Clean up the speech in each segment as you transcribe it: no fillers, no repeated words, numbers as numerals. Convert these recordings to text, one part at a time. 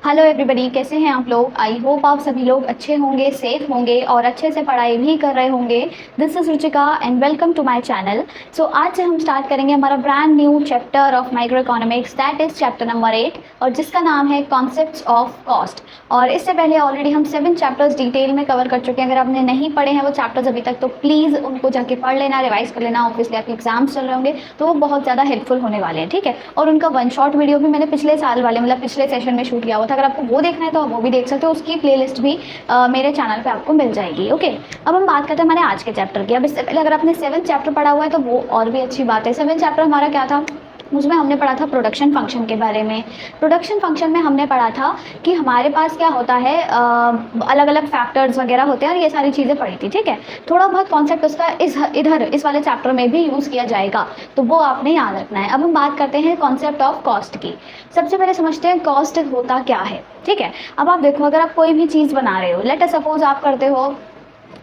Hello everybody, कैसे हैं आप लोग। आई होप आप सभी लोग अच्छे होंगे, सेफ होंगे और अच्छे से पढ़ाई भी कर रहे होंगे। This is Ruchika and welcome to my channel. So आज से हम स्टार्ट करेंगे हमारा brand new chapter of microeconomics, that is chapter number 8 और जिसका नाम है कॉन्सेप्ट्स ऑफ कॉस्ट। और इससे पहले ऑलरेडी हम 7 चैप्टर्स डिटेल में कवर कर चुके हैं। अगर आपने नहीं पढ़े हैं वो चैप्टर्स अभी तक, तो प्लीज़ उनको जाके पढ़ लेना, रिवाइज कर लेना। ऑब्वियसली आपके एग्जाम्स चल रहे होंगे तो वो बहुत ज़्यादा हेल्पफुल होने वाले हैं, ठीक है। और उनका वन शॉट वीडियो भी मैंने पिछले साल वाले मतलब पिछले सेशन में शूट किया हुआ था। अगर आपको वो देखना है तो आप वो भी देख सकते हो, उसकी प्लेलिस्ट भी मेरे चैनल पे आपको मिल जाएगी। ओके, अब हम बात करते हैं हमारे आज के चैप्टर की। अब इससे पहले अगर आपने 7 चैप्टर पढ़ा हुआ है तो वो और भी अच्छी बात है। 7 चैप्टर हमारा क्या था, उसमें हमने पढ़ा था प्रोडक्शन फंक्शन के बारे में। प्रोडक्शन फंक्शन में हमने पढ़ा था कि हमारे पास क्या होता है, अलग अलग फैक्टर्स वगैरह होते हैं और ये सारी चीज़ें पढ़ी थी, ठीक है। थोड़ा बहुत कॉन्सेप्ट उसका इस वाले चैप्टर में भी यूज़ किया जाएगा, तो वो आपने याद रखना है। अब हम बात करते हैं कॉन्सेप्ट ऑफ कॉस्ट की। सबसे पहले समझते हैं कॉस्ट होता क्या है, ठीक है। अब आप देखो, अगर आप कोई भी चीज़ बना रहे हो, लेट अस सपोज आप करते हो,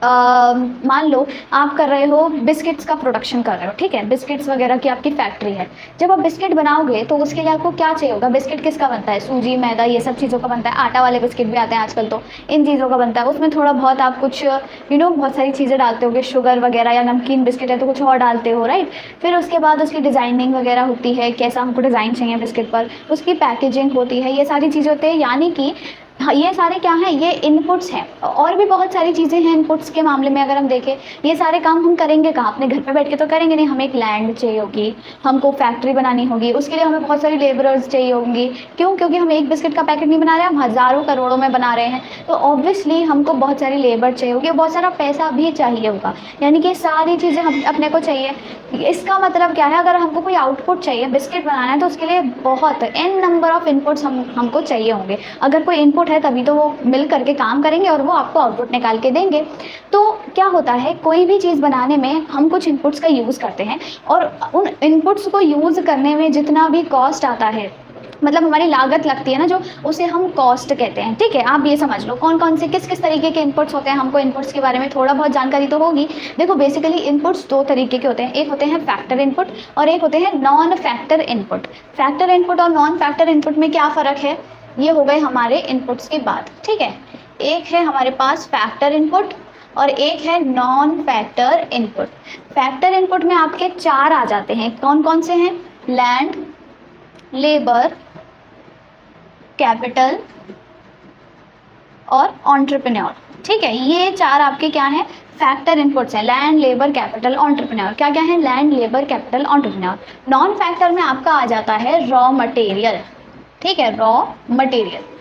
मान लो आप कर रहे हो बिस्किट्स का प्रोडक्शन कर रहे हो, ठीक है। बिस्किट्स वगैरह की आपकी फैक्ट्री है। जब आप बिस्किट बनाओगे तो उसके लिए आपको क्या चाहिए होगा। बिस्किट किसका बनता है, सूजी, मैदा, ये सब चीज़ों का बनता है। आटा वाले बिस्किट भी आते हैं आजकल, तो इन चीज़ों का बनता है। उसमें थोड़ा बहुत आप कुछ बहुत सारी चीज़ें डालते होगे, शुगर वगैरह, या नमकीन बिस्किट है तो कुछ और डालते हो, राइट। फिर उसके बाद उसकी डिज़ाइनिंग वगैरह होती है, कैसा हमको डिज़ाइन चाहिए बिस्किट पर, उसकी पैकेजिंग होती है, ये सारी चीज़ें होती है। यानी कि हाँ, ये सारे क्या हैं, ये इनपुट्स हैं। और भी बहुत सारी चीज़ें हैं इनपुट्स के मामले में। अगर हम देखें, ये सारे काम हम करेंगे कहाँ, अपने घर पे बैठ के तो करेंगे नहीं। हमें एक लैंड चाहिए होगी, हमको फैक्ट्री बनानी होगी, उसके लिए हमें बहुत सारी लेबरर्स चाहिए होंगी। क्यों? क्योंकि हम एक बिस्किट का पैकेट नहीं बना रहे हैं, हम हज़ारों करोड़ों में बना रहे हैं, तो ऑब्वियसली हमको बहुत सारी लेबर चाहिए होगी, बहुत सारा पैसा भी चाहिए होगा। यानी कि सारी चीज़ें हम अपने को चाहिए। इसका मतलब क्या है, अगर हमको कोई आउटपुट चाहिए, बिस्किट बनाना है, तो उसके लिए बहुत n नंबर ऑफ इनपुट्स हमको चाहिए होंगे। अगर कोई इनपुट है तभी तो वो मिल करके काम करेंगे और वो आपको आउटपुट निकाल के देंगे। तो क्या होता है, कोई भी चीज़ बनाने में हम कुछ इनपुट्स का यूज़ करते हैं और उन इनपुट्स को यूज़ करने में जितना भी कॉस्ट आता है, मतलब हमारी लागत लगती है ना जो, उसे हम कॉस्ट कहते हैं, ठीक है। आप ये समझ लो कौन कौन से किस किस तरीके के इनपुट्स होते हैं। हमको इनपुट्स के बारे में थोड़ा बहुत जानकारी तो होगी। देखो, बेसिकली इनपुट्स 2 तरीके के होते हैं। एक होते हैं फैक्टर इनपुट और एक होते हैं non factor input. Factor input और नॉन फैक्टर इनपुट में क्या फ़र्क है, ये हो गए हमारे इनपुट्स की बात, ठीक है। एक है हमारे पास फैक्टर इनपुट और एक है non factor input. Factor input में आपके 4 आ जाते हैं। कौन कौन से हैं? लैंड, लेबर, कैपिटल और एंटरप्रेन्योर, ठीक है। ये 4 आपके क्या हैं, फैक्टर इनपुट्स हैं। Land, labour, capital, entrepreneur. क्या क्या है? Land, labour, capital, entrepreneur. Non factor में आपका आ जाता है रॉ मटेरियल, ठीक है, रॉ मटेरियल।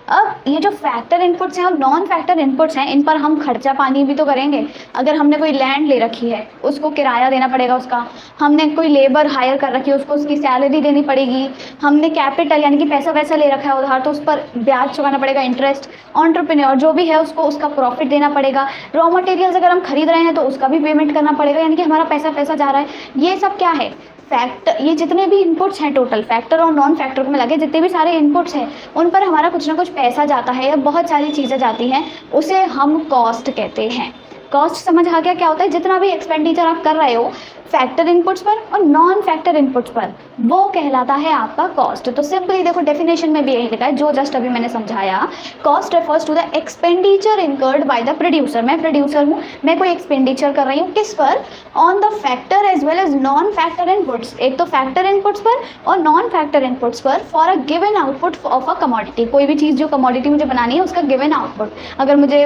अब ये जो फैक्टर इनपुट्स हैं और नॉन फैक्टर इनपुट्स हैं, इन पर हम खर्चा पानी भी तो करेंगे। अगर हमने कोई लैंड ले रखी है, उसको किराया देना पड़ेगा उसका। हमने कोई लेबर हायर कर रखी है, उसको उसकी सैलरी देनी पड़ेगी। हमने कैपिटल यानी कि पैसा वैसा ले रखा है उधार, तो उस पर ब्याज चुकाना पड़ेगा, इंटरेस्ट। एंटरप्रेन्योर जो भी है उसको उसका प्रॉफिट देना पड़ेगा। रॉ मटेरियल्स अगर हम खरीद रहे हैं तो उसका भी पेमेंट करना पड़ेगा, यानी कि हमारा पैसा जा रहा है। ये सब क्या है, फैक्टर। ये जितने भी इनपुट्स हैं टोटल, फैक्टर और नॉन फैक्टर में लगे जितने भी सारे इनपुट्स हैं, उन पर हमारा कुछ ना कुछ पैसा जाता है या बहुत सारी चीज़ें जाती हैं, उसे हम कॉस्ट कहते हैं। कॉस्ट समझ आ गया क्या होता है? जितना भी एक्सपेंडिचर आप कर रहे हो फैक्टर इनपुट्स पर और नॉन फैक्टर इनपुट्स पर, वो कहलाता है आपका कॉस्ट। तो सिंपली देखो, डेफिनेशन में भी यही लिखा है जो जस्ट अभी मैंने समझाया। Cost refers to the expenditure incurred by the producer. मैं प्रोड्यूसर हूँ, मैं कोई एक्सपेंडिचर कर रही हूँ, किस पर? On the factor as well as non factor inputs. एक तो फैक्टर इनपुट्स पर और नॉन फैक्टर इनपुट्स पर, for a given output of a commodity. कोई भी चीज़ जो कमोडिटी मुझे बनानी है उसका गिवन आउटपुट। अगर मुझे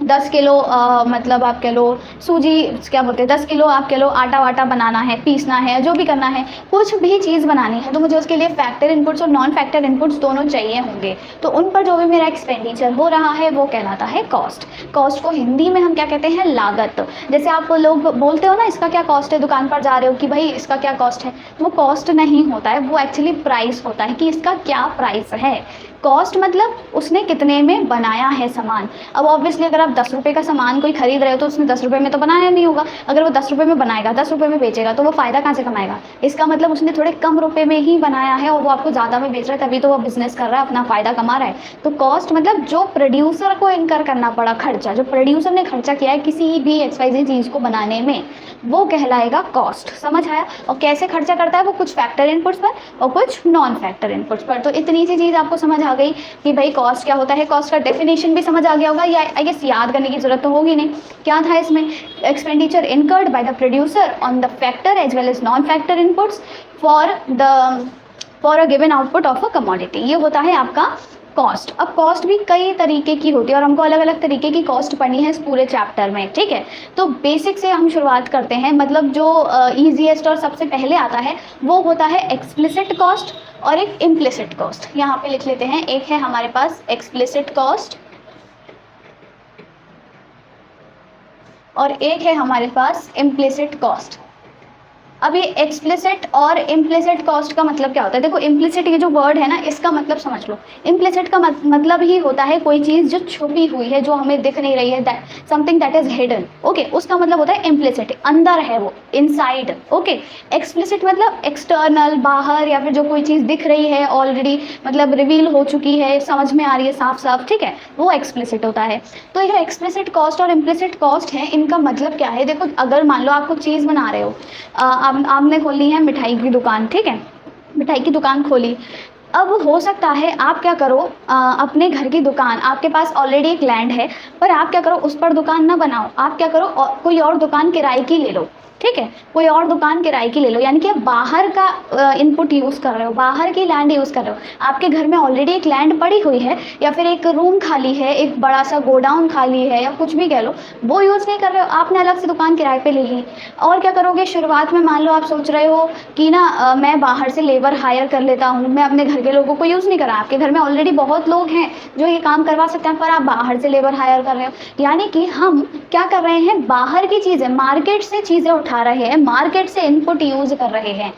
10 किलो मतलब आप कह लो सूजी, क्या बोलते हैं, 10 किलो आप कह लो आटा वाटा बनाना है, पीसना है, जो भी करना है, कुछ भी चीज़ बनानी है, तो मुझे उसके लिए फैक्टर इनपुट्स और नॉन फैक्टर इनपुट्स दोनों चाहिए होंगे। तो उन पर जो भी मेरा एक्सपेंडिचर हो रहा है वो कहलाता है कॉस्ट। कॉस्ट को हिंदी में हम क्या कहते हैं? लागत। जैसे आप लोग बोलते हो ना, इसका क्या कॉस्ट है, दुकान पर जा रहे हो कि भाई इसका क्या कॉस्ट है, वो कॉस्ट नहीं होता है, वो एक्चुअली प्राइस होता है कि इसका क्या प्राइस है। कॉस्ट मतलब उसने कितने में बनाया है सामान। अब ऑब्वियसली अगर आप 10 रुपये का सामान कोई खरीद रहे हो तो उसने 10 रुपये में तो बनाया नहीं होगा। अगर वो 10 रुपये में बनाएगा, 10 रुपये में बेचेगा, तो वो फ़ायदा कहाँ से कमाएगा? इसका मतलब उसने थोड़े कम रुपए में ही बनाया है और वो आपको ज़्यादा में बेच रहा है, तभी तो वो बिजनेस कर रहा है, अपना फ़ायदा कमा रहा है। तो कॉस्ट मतलब जो प्रोड्यूसर को इनकर करना पड़ा खर्चा, जो प्रोड्यूसर ने खर्चा किया है किसी भी XYZ चीज़ को बनाने में, वो कहलाएगा कॉस्ट। समझ आया? और कैसे खर्चा करता है वो, कुछ फैक्टर इनपुट्स पर और कुछ नॉन फैक्टर इनपुट्स पर। तो इतनी सी चीज़ आपको समझ आ गई कि भाई कॉस्ट क्या होता है। कॉस्ट का डेफिनेशन भी समझ आ गया होगा, या आई गेस याद करने की जरूरत तो होगी नहीं। क्या था इसमें? Expenditure incurred by the producer on the factor as well as non factor inputs for a given output of a commodity. ये होता है आपका कॉस्ट। अब कॉस्ट भी कई तरीके की होती है और हमको अलग अलग तरीके की कॉस्ट पढ़नी है इस पूरे चैप्टर में, ठीक है। तो बेसिक से हम शुरुआत करते हैं, मतलब जो ईजीएस्ट और सबसे पहले आता है वो होता है एक्सप्लिसिट कॉस्ट और एक इम्प्लिसिट कॉस्ट। यहाँ पे लिख लेते हैं, एक है हमारे पास एक्सप्लिसिट कॉस्ट और एक है हमारे पास इम्प्लिसिट कॉस्ट। अब ये एक्सप्लिसिट और इम्प्लिसिट कॉस्ट का मतलब क्या होता है? देखो, इम्प्लिसिट ये जो वर्ड है ना, इसका मतलब समझ लो। इम्प्लिसिट का मतलब ही होता है कोई चीज़ जो छुपी हुई है, जो हमें दिख नहीं रही है, something that is hidden. Okay, उसका मतलब होता है इम्प्लिसिट, अंदर है वो, इनसाइड। ओके, एक्सप्लिसिट मतलब एक्सटर्नल, बाहर, या फिर जो कोई चीज़ दिख रही है ऑलरेडी, मतलब रिवील हो चुकी है, समझ में आ रही है साफ साफ, ठीक है, वो एक्सप्लिसिट होता है। तो ये एक्सप्लिसिट कॉस्ट और इम्प्लिसिट कॉस्ट है, इनका मतलब क्या है? देखो, अगर मान लो आपको चीज़ बना रहे हो, आपने खोली है मिठाई की दुकान, ठीक है, मिठाई की दुकान खोली। अब हो सकता है आप क्या करो, अपने घर की दुकान, आपके पास ऑलरेडी एक लैंड है, पर आप क्या करो, उस पर दुकान ना बनाओ, आप क्या करो, कोई और दुकान किराए की ले लो, ठीक है, कोई और दुकान किराए की ले लो। यानी कि आप बाहर का इनपुट यूज़ कर रहे हो, बाहर की लैंड यूज़ कर रहे हो। आपके घर में ऑलरेडी एक लैंड पड़ी हुई है, या फिर एक रूम खाली है, एक बड़ा सा गोडाउन खाली है, या कुछ भी कह लो, वो यूज़ नहीं कर रहे हो, आपने अलग से दुकान किराए पे ले ली। और क्या करोगे, शुरुआत में मान लो आप सोच रहे हो कि ना मैं बाहर से लेबर हायर कर लेता हूँ, मैं अपने घर के लोगों को यूज़ नहीं कर रहा। आपके घर में ऑलरेडी बहुत लोग हैं जो ये काम करवा सकते हैं, पर आप बाहर से लेबर हायर कर रहे हो। यानी कि हम क्या कर रहे हैं, बाहर की चीज़ें, मार्केट से चीज़ें उठा रहे हैं, मार्केट से इनपुट यूज कर रहे हैं।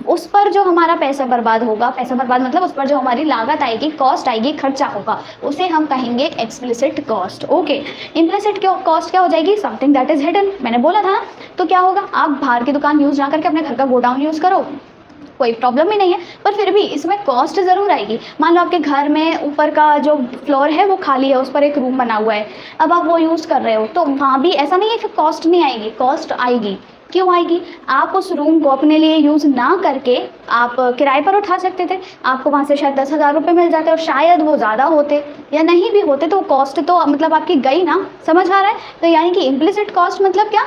उस पर जो हमारा पैसा बर्बाद होगा, पैसा बर्बाद मतलब उस पर जो हमारी लागत आएगी, कॉस्ट आएगी, खर्चा होगा, उसे हम कहेंगे explicit cost. Okay, implicit cost क्या हो जाएगी? Something that is hidden. मैंने बोला था। तो क्या होगा, आप बाहर की दुकान यूज ना करके अपने घर का गोडाउन यूज करो, कोई प्रॉब्लम ही नहीं है, पर फिर भी इसमें कॉस्ट ज़रूर आएगी। मान लो आपके घर में ऊपर का जो फ्लोर है वो खाली है, उस पर एक रूम बना हुआ है, अब आप वो यूज़ कर रहे हो, तो वहाँ भी ऐसा नहीं है कि कॉस्ट नहीं आएगी, कॉस्ट आएगी। क्यों आएगी? आप उस रूम को अपने लिए यूज़ ना करके आप किराए पर उठा सकते थे, आपको वहाँ से शायद 10,000 रुपये मिल जाते, और शायद वो ज़्यादा होते या नहीं भी होते, तो कॉस्ट तो मतलब आपकी गई ना। समझ आ रहा है? तो यानी कि इम्प्लिसिट कॉस्ट मतलब क्या,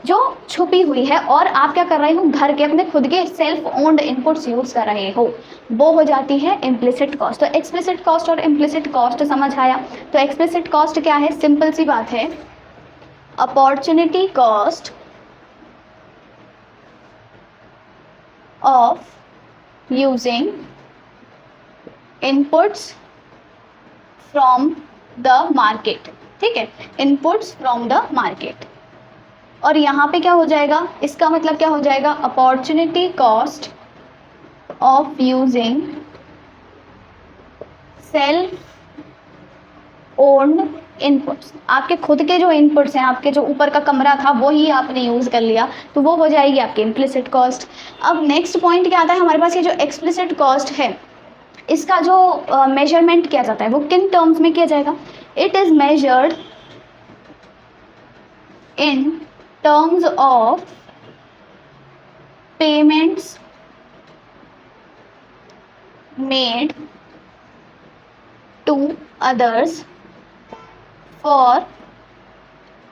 जो छुपी हुई है और आप क्या कर रहे हो, घर के अपने खुद के सेल्फ ओन्ड इनपुट्स यूज़ कर रहे हो, वो हो जाती है इम्प्लिसिट कॉस्ट। तो एक्सप्लिसिट कॉस्ट और इम्प्लिसिट कॉस्ट समझ आया। तो एक्सप्लिसिट कॉस्ट क्या है? सिंपल सी बात है, opportunity cost of using inputs from the market, ठीक है, inputs from the market। और यहाँ पे क्या हो जाएगा, इसका मतलब क्या हो जाएगा, opportunity cost of using self owned inputs. आपके खुद के जो इनपुट्स हैं, आपके जो ऊपर का कमरा था वो ही आपने यूज़ कर लिया, तो वो हो जाएगी आपकी इम्प्लिसिट कॉस्ट। अब नेक्स्ट पॉइंट क्या आता है हमारे पास, ये जो एक्सप्लिसिट कॉस्ट है, इसका जो मेजरमेंट किया जाता है वो किन टर्म्स में किया जाएगा? It is measured in terms of payments made to others for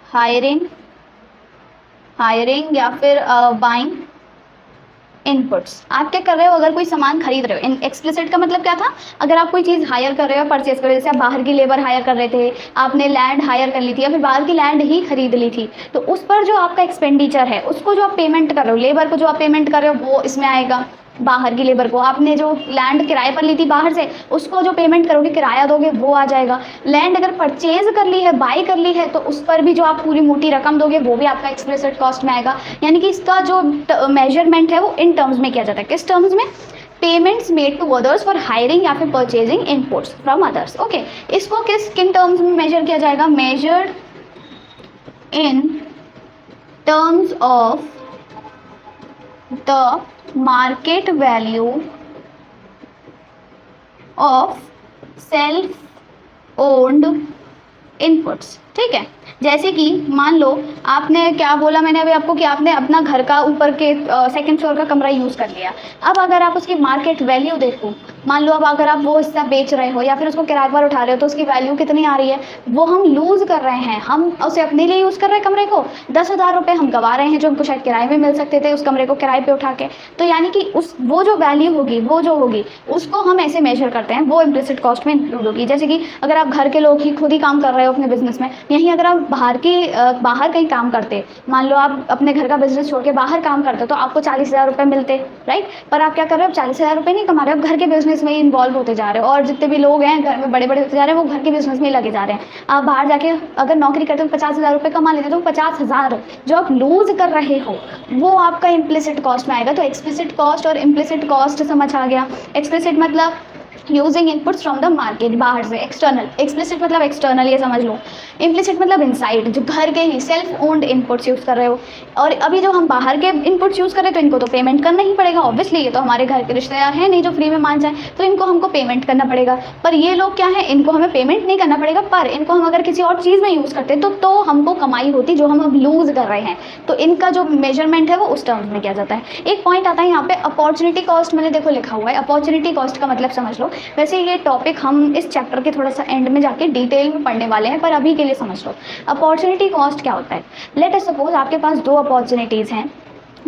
hiring या फिर बाइंग इनपुट्स। आप क्या कर रहे हो, अगर कोई सामान खरीद रहे हो, एक्सप्लिसिट का मतलब क्या था, अगर आप कोई चीज़ हायर कर रहे हो, परचेज कर रहे हो, जैसे आप बाहर की लेबर हायर कर रहे थे, आपने लैंड हायर कर ली थी, या फिर बाहर की लैंड ही खरीद ली थी, तो उस पर जो आपका एक्सपेंडिचर है, उसको जो आप पेमेंट कर रहे हो, लेबर को जो आप पेमेंट कर रहे हो वो इसमें आएगा। बाहर की लेबर को, आपने जो लैंड किराए पर ली थी बाहर से, उसको जो पेमेंट करोगे, किराया दोगे, वो आ जाएगा। लैंड अगर परचेज कर ली है, बाई कर ली है, तो उस पर भी जो आप पूरी मोटी रकम दोगे वो भी आपका एक्सप्लिसिट कॉस्ट में आएगा। यानी कि इसका जो मेजरमेंट है वो इन टर्म्स में किया जाता है। किस टर्म्स में? Payments made to others for hiring या फिर purchasing inputs from others. Okay, इसको किन टर्म्स में मेजर किया जाएगा? Measured in terms of the market value of self owned inputs. ठीक है, जैसे कि मान लो आपने क्या बोला मैंने अभी आपको कि आपने अपना घर का ऊपर के सेकंड फ्लोर का कमरा यूज़ कर लिया। अब अगर आप उसकी मार्केट वैल्यू देखो, मान लो अब अगर आप वो हिस्सा बेच रहे हो या फिर उसको किराए पर उठा रहे हो तो उसकी वैल्यू कितनी आ रही है, वो हम लूज़ कर रहे हैं। हम उसे अपने लिए यूज़ कर रहे हैं कमरे को, 10,000 रुपये हम गवा रहे हैं जो हमको शायद किराए में मिल सकते थे उस कमरे को किराए पर उठा के। तो यानी कि उस वो जो वैल्यू होगी वो जो होगी उसको हम ऐसे मेजर करते हैं, वो इम्प्लिसिट कॉस्ट में इंक्लूड होगी। जैसे कि अगर आप घर के लोग ही खुद ही काम कर रहे हो अपने बिजनेस में, यहीं अगर आप बाहर कहीं काम करते, मान लो आप अपने घर का बिजनेस छोड़ के बाहर काम करते तो आपको 40,000 रुपये मिलते, राइट। पर आप क्या कर रहे हो, 40,000 रुपये नहीं कमा रहे हो, आप घर के बिजनेस में ही इन्वॉल्व होते जा रहे हो और जितने भी लोग हैं घर में बड़े बड़े होते जा रहे हैं वो घर के बिजनेस में ही लगे जा रहे हैं। आप बाहर जाके अगर नौकरी करते हो 50,000 रुपये कमा लेते तो 50,000 जो आप लूज कर रहे हो वो आपका इम्प्लिसिट कॉस्ट में आएगा। तो एक्सप्लिसिट कॉस्ट और इम्प्लिसिट कॉस्ट समझ आ गया। एक्सप्लिसिट मतलब using inputs from the market, बाहर से एक्सटर्नल। एक्सप्लिसिट मतलब एक्सटर्नल, ये समझ लो। इम्प्लिसिट मतलब इनसाइड, जो घर के ही सेल्फ ओन्ड इनपुट्स यूज़ कर रहे हो। और अभी जो हम बाहर के इनपुट्स यूज़ कर रहे हैं तो इनको तो पेमेंट करना ही पड़ेगा ऑब्वियसली, ये तो हमारे घर के रिश्तेदार हैं नहीं जो फ्री में मान जाए, तो इनको हमको पेमेंट करना पड़ेगा। पर ये लोग क्या है, इनको हमें पेमेंट नहीं करना पड़ेगा, पर इनको हम अगर किसी और चीज़ में यूज़ करते हैं तो हमको कमाई होती जो हम अब लूज़ कर रहे हैं। तो इनका जो मेजरमेंट है वो उस टर्म्स में किया जाता है। एक पॉइंट आता है यहाँ पे अपॉर्चुनिटी कॉस्ट, मैंने देखो लिखा हुआ है। अपॉर्चुनिटी कॉस्ट का मतलब समझ लो। वैसे ये टॉपिक हम इस चैप्टर के थोड़ा सा एंड में जाके डिटेल में पढ़ने वाले हैं, पर अभी के लिए समझ लो अपॉर्चुनिटी कॉस्ट क्या होता है। लेट अस सपोज आपके पास दो अपॉर्चुनिटीज़ हैं,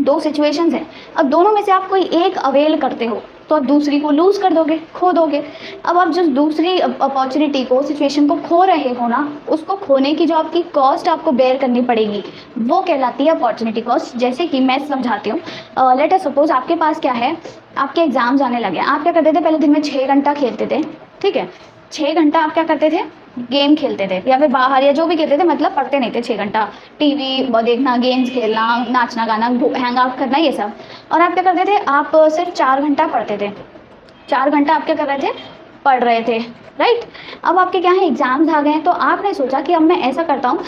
दो सिचुएशंस हैं। अब दोनों में से आप कोई एक अवेल करते हो तो आप दूसरी को लूज़ कर दोगे, खो दोगे। अब आप जिस दूसरी अपॉर्चुनिटी को, सिचुएशन को खो रहे हो ना, उसको खोने की जो आपकी कॉस्ट आपको बेयर करनी पड़ेगी वो कहलाती है अपॉर्चुनिटी कॉस्ट। जैसे कि मैं समझाती हूँ। लेट अस सपोज आपके पास क्या है, आपके एग्जाम्स आने लगे। आप क्या करते थे, पहले दिन में 6 घंटा खेलते थे, ठीक है। 6 घंटा आप क्या करते थे, गेम खेलते थे या फिर बाहर या जो भी खेलते थे, मतलब पढ़ते नहीं थे। 6 घंटा टीवी देखना, गेम्स खेलना, नाचना गाना, हैंग आउट करना, ये सब। और आप क्या करते थे, आप सिर्फ 4 घंटा पढ़ते थे। 4 घंटा आप क्या कर रहे थे, पढ़ रहे थे, राइट। अब आपके क्या है, एग्जाम्स आ गए हैं, तो आपने सोचा कि अब मैं ऐसा करता हूँ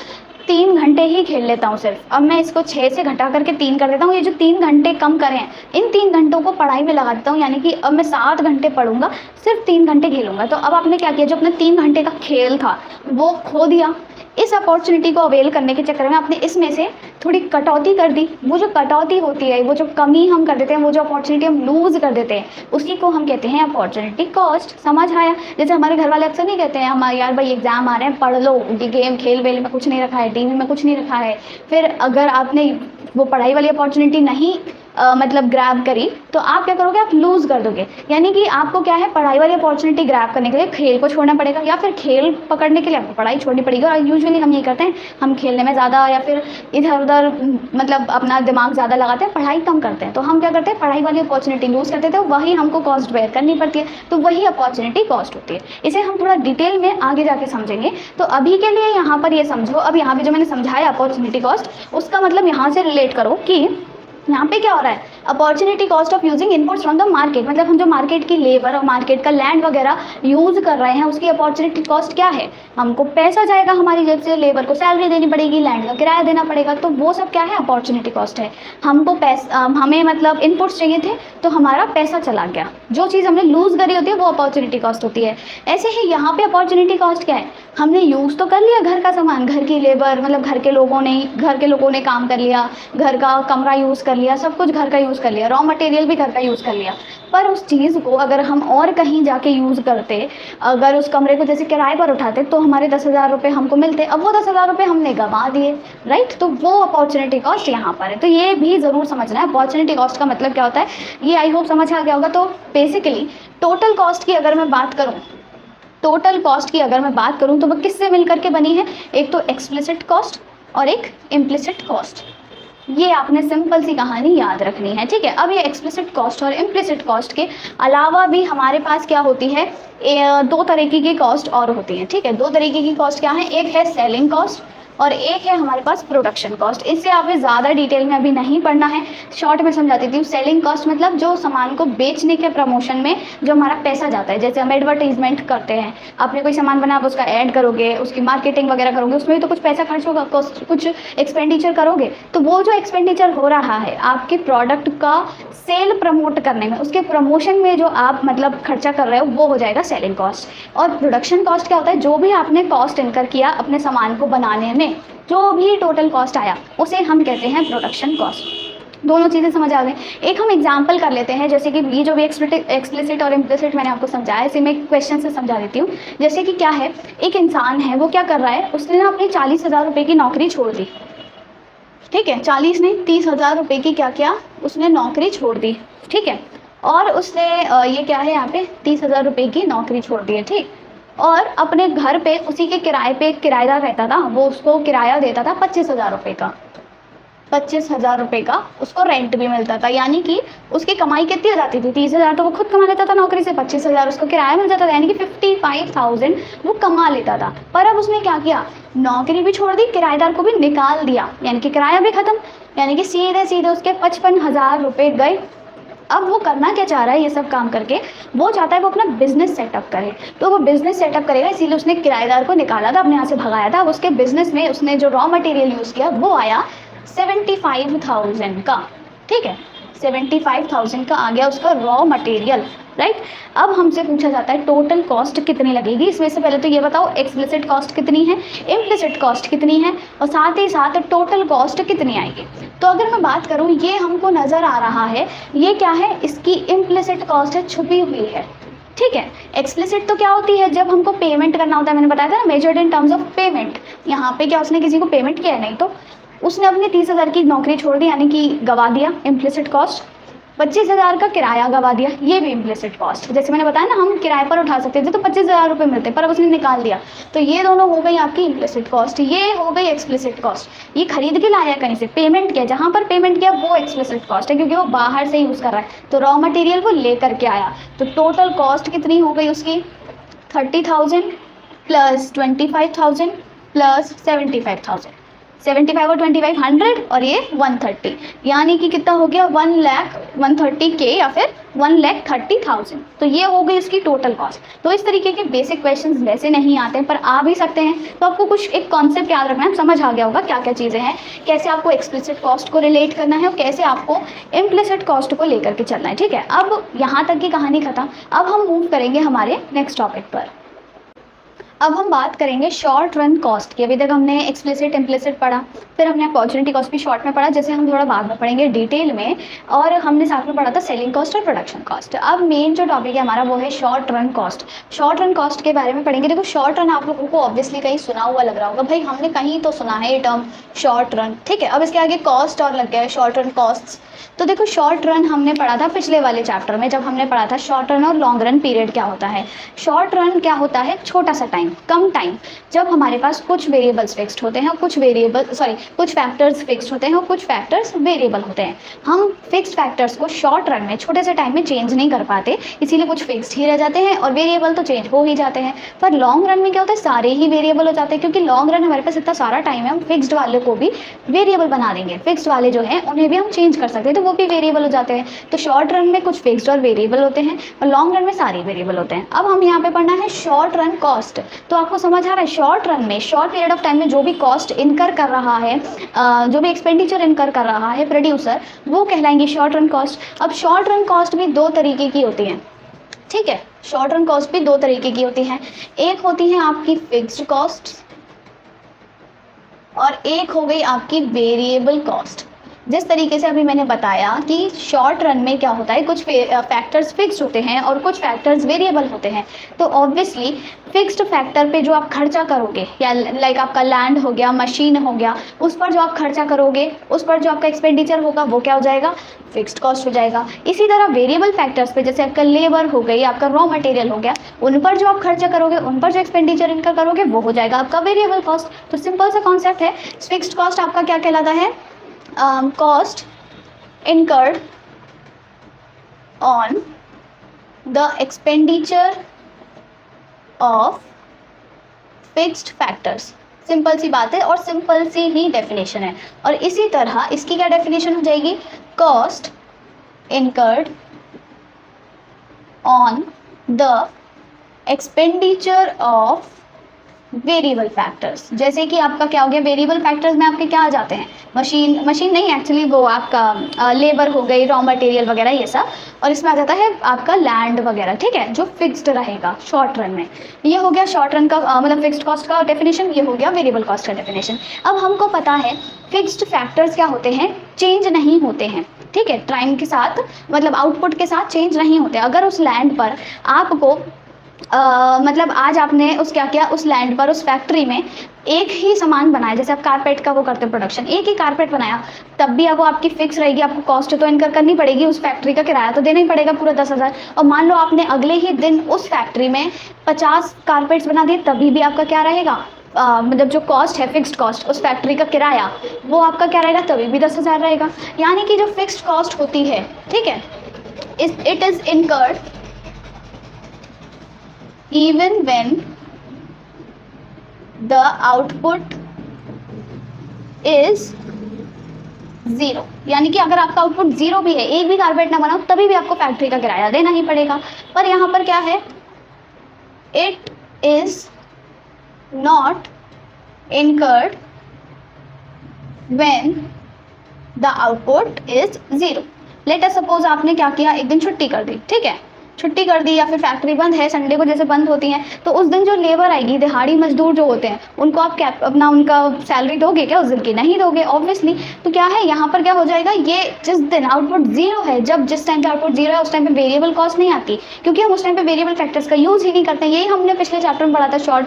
3 घंटे ही खेल लेता हूँ सिर्फ। अब मैं इसको 6 से घटा करके 3 कर देता हूँ। ये जो 3 घंटे कम करे हैं, इन 3 घंटों को पढ़ाई में लगा देता हूँ, यानी कि अब मैं 7 घंटे पढ़ूंगा, सिर्फ 3 घंटे खेलूंगा। तो अब आपने क्या किया, जो अपने 3 घंटे का खेल था वो खो दिया। इस अपॉर्चुनिटी को अवेल करने के चक्कर में आपने इसमें से थोड़ी कटौती कर दी। वो जो कटौती होती है, वो जो कमी हम कर देते हैं, वो जो अपॉर्चुनिटी हम लूज़ कर देते हैं, उसी को हम कहते हैं अपॉर्चुनिटी कॉस्ट। समझ आया। जैसे हमारे घर वाले अक्सर नहीं कहते हैं हमारे, यार भाई एग्जाम आ रहे हैं, पढ़ लो, गेम खेल वेल में कुछ नहीं रखा है, टीवी में कुछ नहीं रखा है। फिर अगर आपने वो पढ़ाई वाली अपॉर्चुनिटी नहीं मतलब ग्रैब करी तो आप क्या करोगे, आप लूज़ कर दोगे। यानी कि आपको क्या है, पढ़ाई वाली अपॉर्चुनिटी ग्रैब करने के लिए खेल को छोड़ना पड़ेगा, या फिर खेल पकड़ने के लिए आपको पढ़ाई छोड़नी पड़ेगी। और यूजुअली हम ये करते हैं, हम खेलने में ज़्यादा या फिर इधर उधर मतलब अपना दिमाग ज़्यादा लगाते हैं, पढ़ाई कम करते हैं। तो हम क्या करते हैं, पढ़ाई वाली अपॉर्चुनिटी लूज़ करते थे, वही हमको कॉस्ट बेयर करनी पड़ती है। तो वही अपॉर्चुनिटी कॉस्ट होती है। इसे हम थोड़ा डिटेल में आगे जाके समझेंगे। तो अभी के लिए यहाँ पर ये समझो, अब यहाँ पे जो मैंने समझाया अपॉर्चुनिटी कॉस्ट, उसका मतलब यहाँ से रिलेट करो कि यहाँ पे क्या हो रहा है, opportunity cost of using inputs from the market. मतलब हम जो मार्केट की लेबर और मार्केट का लैंड वगैरह यूज़ कर रहे हैं, उसकी अपॉर्चुनिटी कॉस्ट क्या है, हमको पैसा जाएगा हमारी जेब से, लेबर को सैलरी देनी पड़ेगी, लैंड का किराया देना पड़ेगा, तो वो सब क्या है, अपॉर्चुनिटी कॉस्ट है। हमको हमें मतलब इनपुट्स चाहिए थे तो हमारा पैसा चला गया, जो चीज़ हमने लूज़ करी होती है वो अपॉर्चुनिटी कॉस्ट होती है। ऐसे ही यहाँ पे अपॉर्चुनिटी कॉस्ट क्या है, हमने यूज़ तो कर लिया घर का सामान, घर की लेबर, मतलब घर के लोगों ने काम कर लिया, घर का कमरा यूज़ कर लिया, सब कुछ घर का यूज़ कर लिया, रॉ मटेरियल भी घर का यूज़ कर लिया। पर उस चीज़ को अगर हम और कहीं जाके यूज़ करते, अगर उस कमरे को जैसे किराए पर उठाते तो हमारे 10,000 रुपये हमको मिलते। अब वो 10,000 रुपये हमने गंवा दिए, राइट। तो वो अपॉर्चुनिटी कॉस्ट यहाँ पर है। तो ये भी ज़रूर समझना है अपॉर्चुनिटी कॉस्ट का मतलब क्या होता है। ये आई होप समझ आ गया होगा। तो बेसिकली टोटल कॉस्ट की अगर मैं बात करूँ तो वो किससे मिल करके बनी है, एक तो एक्सप्लिसिट कॉस्ट और एक इम्प्लिसिट कॉस्ट। ये आपने सिंपल सी कहानी याद रखनी है, ठीक है। अब ये एक्सप्लिसिट कॉस्ट और इम्प्लिसिट कॉस्ट के अलावा भी हमारे पास क्या होती है, 2 तरीके की कॉस्ट और होती है, ठीक है। 2 तरीके की कॉस्ट क्या है, एक है सेलिंग कॉस्ट और एक है हमारे पास प्रोडक्शन कॉस्ट। इससे आपको ज़्यादा डिटेल में अभी नहीं पढ़ना है, शॉर्ट में समझा देती हूँ। सेलिंग कॉस्ट मतलब जो सामान को बेचने के प्रमोशन में जो हमारा पैसा जाता है, जैसे हम एडवर्टीजमेंट करते हैं, आपने कोई सामान बना आप उसका ऐड करोगे, उसकी मार्केटिंग वगैरह करोगे, उसमें तो कुछ पैसा खर्च होगा, कुछ एक्सपेंडिचर करोगे, तो वो जो एक्सपेंडिचर हो रहा है आपके प्रोडक्ट का सेल प्रमोट करने में, उसके प्रमोशन में जो आप मतलब खर्चा कर रहे हो वो हो जाएगा सेलिंग कॉस्ट। और प्रोडक्शन कॉस्ट क्या होता है, जो भी आपने कॉस्ट इनकर किया अपने सामान को बनाने में, जो भी टोटल कॉस्ट आया उसे हम कहते हैं प्रोडक्शन कॉस्ट। दोनों चीज़ें समझ आ गई। एक हम एग्जांपल कर लेते हैं, जैसे कि ये जो भी एक्सप्लिसिट और इम्प्लिसिट मैंने आपको समझाया, इसे मैं क्वेश्चन से समझा देती हूँ। जैसे कि क्या है, एक इंसान है, वो क्या कर रहा है, उसने ना अपनी 40,000 रुपये की नौकरी छोड़ दी। ठीक है, 40 नहीं 30,000 रुपये की क्या किया उसने, नौकरी छोड़ दी। ठीक है, और उसने ये क्या है यहाँ पे 30,000 रुपये की नौकरी छोड़ दी है। ठीक, और अपने घर पे उसी के किराए पे एक किराएदार रहता था, वो उसको किराया देता था 25,000 रुपये का। 25,000 रुपये का उसको रेंट भी मिलता था, यानी कि उसकी कमाई कितनी हो जाती थी, 30,000 तो वो खुद कमा लेता था नौकरी से, 25,000 उसको किराया मिल जाता था, यानी कि 55,000 वो कमा लेता था। पर अब उसने क्या किया, नौकरी भी छोड़ दी, किराएदार को भी निकाल दिया, यानी कि किराया भी खत्म, यानी कि सीधे सीधे उसके 55,000 रुपये गए। अब वो करना क्या चाह रहा है, ये सब काम करके वो चाहता है वो अपना बिजनेस सेटअप करे। तो वो बिजनेस सेटअप करेगा, इसीलिए उसने किराएदार को निकाला था, अपने यहाँ से भगाया था। अब उसके बिजनेस में उसने जो रॉ मटेरियल यूज़ किया वो आया 75,000 का। ठीक है, 75,000 का आ गया उसका रॉ मटेरियल, राइट। अब हमसे पूछा जाता है टोटल कॉस्ट कितनी लगेगी। इसमें से पहले तो ये बताओ एक्सप्लिसिट कॉस्ट कितनी है, इम्प्लिसिट कॉस्ट कितनी है, और साथ ही साथ टोटल कॉस्ट कितनी आएगी। तो अगर मैं बात करूँ, ये हमको नज़र आ रहा है, ये क्या है, इसकी इम्प्लिसिट कॉस्ट है, छुपी हुई है। ठीक है, एक्सप्लिसिट तो क्या होती है, जब हमको पेमेंट करना होता है, मैंने बताया था ना, measured in terms of payment. यहाँ पे क्या उसने किसी को पेमेंट किया है, नहीं तो उसने अपनी 30,000 की नौकरी छोड़ दी, यानी कि गवा दिया, इम्प्लिसिट कॉस्ट। 25,000 का किराया गवा दिया, ये भी इम्प्लिसिट कॉस्ट। जैसे मैंने बताया ना, हम किराए पर उठा सकते थे तो 25,000 रुपये मिलते, पर अब उसने निकाल दिया, तो ये दोनों हो गई आपकी इम्प्लिसिट कॉस्ट, ये हो गई एक्सप्लिसिट कॉस्ट। ये खरीद के लाया कहीं से, पेमेंट किया, जहाँ पर पेमेंट किया वो एक्सप्लिसिट कॉस्ट है, क्योंकि वो बाहर से यूज़ कर रहा है, तो रॉ मटेरियल वो लेकर के आया। तो टोटल कॉस्ट कितनी हो गई उसकी, 30,000 प्लस 25,000 प्लस 75,000, 75 और 25 100, और ये 130, यानी कि कितना हो गया, 1,130,000 या फिर 1,30,000। तो ये हो गई इसकी टोटल कॉस्ट। तो इस तरीके के बेसिक क्वेश्चंस वैसे नहीं आते हैं, पर आ भी सकते हैं, तो आपको कुछ एक कॉन्सेप्ट याद रखना है, समझ आ गया होगा क्या क्या चीज़ें हैं, कैसे आपको एक्सप्लिसिट कॉस्ट को रिलेट करना है और कैसे आपको इम्प्लिसिट कॉस्ट को लेकर के चलना है। ठीक है, अब यहाँ तक की कहानी खत्म। अब हम मूव करेंगे हमारे नेक्स्ट टॉपिक पर। अब हम बात करेंगे शॉर्ट रन कॉस्ट की। अभी तक हमने एक्सप्लिसिट इम्प्लिसिट पढ़ा, फिर हमने अपॉर्चुनिटी कॉस्ट भी शॉर्ट में पढ़ा, जैसे हम थोड़ा बाद में पढ़ेंगे डिटेल में, और हमने साथ में पढ़ा था सेलिंग कॉस्ट और प्रोडक्शन कॉस्ट। अब मेन जो टॉपिक है हमारा वो है short run cost. Short run cost के बारे में पढ़ेंगे। देखो, शॉर्ट रन आप लोगों को ऑब्वियसली कहीं सुना हुआ लग रहा होगा, भाई हमने कहीं तो सुना है ये टर्म शॉर्ट रन। ठीक है, अब इसके आगे कॉस्ट और लग गया है, शॉर्ट रन कॉस्ट। तो देखो, शॉर्ट रन हमने पढ़ा था पिछले वाले चैप्टर में, जब हमने पढ़ा था शॉर्ट रन और लॉन्ग रन पीरियड क्या होता है। शॉर्ट रन क्या होता है, छोटा सा टाइम, कम टाइम, जब हमारे पास कुछ वेरिएबल्स फिक्स्ड होते हैं, कुछ फैक्टर्स फिक्स्ड होते हैं और कुछ फैक्टर्स वेरिएबल होते हैं। हम फिक्स्ड फैक्टर्स को शॉर्ट रन में छोटे से टाइम में चेंज नहीं कर पाते, इसीलिए कुछ फिक्स्ड ही रह जाते हैं और वेरिएबल तो चेंज हो ही जाते हैं। पर लॉन्ग रन में क्या होता है, सारे ही वेरिएबल हो जाते हैं, क्योंकि लॉन्ग रन हमारे पास इतना सारा टाइम है, हम फिक्स्ड वाले को भी वेरिएबल बना देंगे, फिक्स्ड वाले जो हैं उन्हें भी हम चेंज कर सकते हैं, तो वो भी वेरिएबल हो जाते हैं। तो शॉर्ट रन में कुछ फिक्स्ड और वेरिएबल होते हैं और लॉन्ग रन में सारे वेरिएबल होते हैं। अब हम यहाँ पे पढ़ना है शॉर्ट रन कॉस्ट। तो आपको समझ आ रहा है, शॉर्ट रन में, शॉर्ट पीरियड ऑफ टाइम में जो भी कॉस्ट इनकर कर रहा है, जो भी एक्सपेंडिचर इनकर कर रहा है प्रोड्यूसर, वो कहलाएंगे शॉर्ट रन कॉस्ट। अब शॉर्ट रन कॉस्ट भी दो तरीके की होती है। ठीक है, शॉर्ट रन कॉस्ट भी दो तरीके की होती है। एक होती है आपकी फिक्स्ड कॉस्ट और एक हो गई आपकी वेरिएबल कॉस्ट। जिस तरीके से अभी मैंने बताया कि शॉर्ट रन में क्या होता है, कुछ फैक्टर्स फिक्स्ड होते हैं और कुछ फैक्टर्स वेरिएबल होते हैं। तो ऑब्वियसली फिक्स्ड फैक्टर पे जो आप खर्चा करोगे, या लाइक आपका लैंड हो गया, मशीन हो गया, उस पर जो आप खर्चा करोगे, उस पर जो आपका एक्सपेंडिचर होगा, वो क्या हो जाएगा, फिक्स्ड कॉस्ट हो जाएगा। इसी तरह वेरिएबल फैक्टर्स पे, जैसे आपका लेबर हो गई, आपका रॉ मटेरियल हो गया, उन पर जो आप खर्चा करोगे, उन पर जो एक्सपेंडिचर इनका करोगे, वो हो जाएगा आपका वेरिएबल कॉस्ट। तो सिंपल सा कॉन्सेप्ट है। फिक्स्ड कॉस्ट आपका क्या कहलाता है, cost incurred on the expenditure of fixed factors। Simple सी बात है और सिंपल सी ही डेफिनेशन है। और इसी तरह इसकी क्या डेफिनेशन हो जाएगी, cost incurred on the expenditure of variable factors. जैसे कि आपका क्या हो गया, वेरिएबल फैक्टर्स में आपके क्या आ जाते हैं, मशीन नहीं एक्चुअली वो आपका लेबर हो गई, रॉ मटेरियल वगैरह ये सब, और इसमें आ जाता है आपका लैंड वगैरह, ठीक है, जो फिक्स्ड रहेगा शॉर्ट रन में। ये हो गया शॉर्ट रन का मतलब फिक्स्ड कॉस्ट का डेफिनेशन, ये हो गया वेरिएबल कॉस्ट का डेफिनेशन। अब हमको पता है फिक्स्ड फैक्टर्स क्या होते हैं, चेंज नहीं होते हैं, ठीक है, टाइम के साथ मतलब आउटपुट के साथ चेंज नहीं होते। अगर उस लैंड पर आपको मतलब आज आपने उस क्या किया, उस लैंड पर उस फैक्ट्री में एक ही सामान बनाया, जैसे आप कारपेट का वो करते हैं प्रोडक्शन, एक ही कारपेट बनाया, तब भी अब वो आपकी फिक्स रहेगी, आपको कॉस्ट तो इनकर करनी पड़ेगी, उस फैक्ट्री का किराया तो देना ही पड़ेगा पूरा 10,000। और मान लो आपने अगले ही दिन उस फैक्ट्री में 50 कारपेट्स बना दिए, तभी भी आपका क्या रहेगा, मतलब जो कॉस्ट है फिक्स्ड कॉस्ट, उस फैक्ट्री का किराया, वो आपका क्या रहेगा, तभी भी 10,000 रहेगा। यानी कि जो फिक्स्ड कॉस्ट होती है, ठीक है, it is incurred even when the output is 0। यानी कि अगर आपका आउटपुट 0 भी है, एक भी कारपेट ना बनाओ, तभी भी आपको फैक्ट्री का किराया देना ही पड़ेगा। पर यहाँ पर क्या है, it is not incurred when the output is 0। Let us suppose आपने क्या किया, एक दिन छुट्टी कर दी, ठीक है, छुट्टी कर दी या फिर फैक्ट्री बंद है, संडे को जैसे बंद होती हैं, तो उस दिन जो लेबर आएगी, दिहाड़ी मजदूर जो होते हैं, उनको आप क्या अपना उनका सैलरी दोगे क्या उस दिन की, नहीं दोगे ऑब्वियसली। तो क्या है यहाँ पर क्या हो जाएगा, ये जिस दिन आउटपुट 0 है, जब जिस टाइम पे आउटपुट 0 है उस टाइम पे वेरिएबल कॉस्ट नहीं आती, क्योंकि हम उस टाइम पे वेरिएबल फैक्टर्स का यूज़ ही नहीं करते हैं। यही हमने पिछले चैप्टर में पढ़ा था, शॉर्ट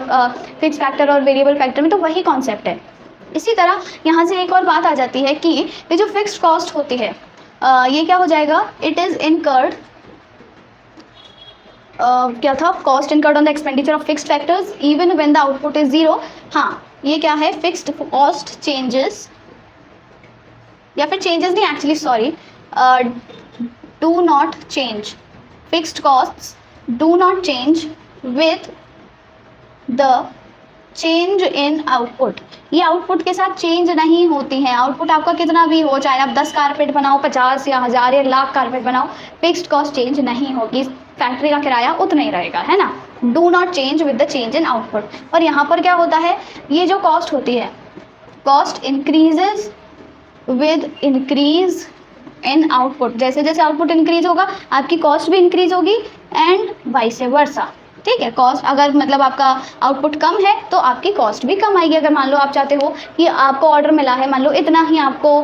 फिक्स फैक्टर और वेरिएबल फैक्टर में, तो वही कॉन्सेप्ट है। इसी तरह यहाँ से एक और बात आ जाती है कि ये जो फिक्स्ड कॉस्ट होती है, ये क्या हो जाएगा, इट इज़ इनकर्ड क्या था, cost incurred on the expenditure of fixed factors even when the output is 0। हाँ, ये क्या है, फिक्स्ड कॉस्ट चेंजेस, या फिर चेंजेस नहीं actually, sorry, do not change, fixed costs do not change with the change in output. ये output के साथ चेंज नहीं होती हैं। आउटपुट आपका कितना भी हो, चाहे आप 10 कारपेट बनाओ, 50 या 1000 या लाख कारपेट बनाओ, फिक्स्ड कॉस्ट चेंज नहीं होगी, फैक्ट्री का किराया उतना ही रहेगा, है ना। Do not change with the change in output. और यहाँ पर क्या होता है, ये जो कॉस्ट होती है, cost increases with increase in output. जैसे जैसे आउटपुट इंक्रीज होगा, आपकी कॉस्ट भी इंक्रीज होगी एंड वाइस वर्सा, ठीक है। कॉस्ट अगर मतलब आपका आउटपुट कम है तो आपकी कॉस्ट भी कम आएगी। अगर मान लो आप चाहते हो कि आपको ऑर्डर मिला है, मान लो इतना ही आपको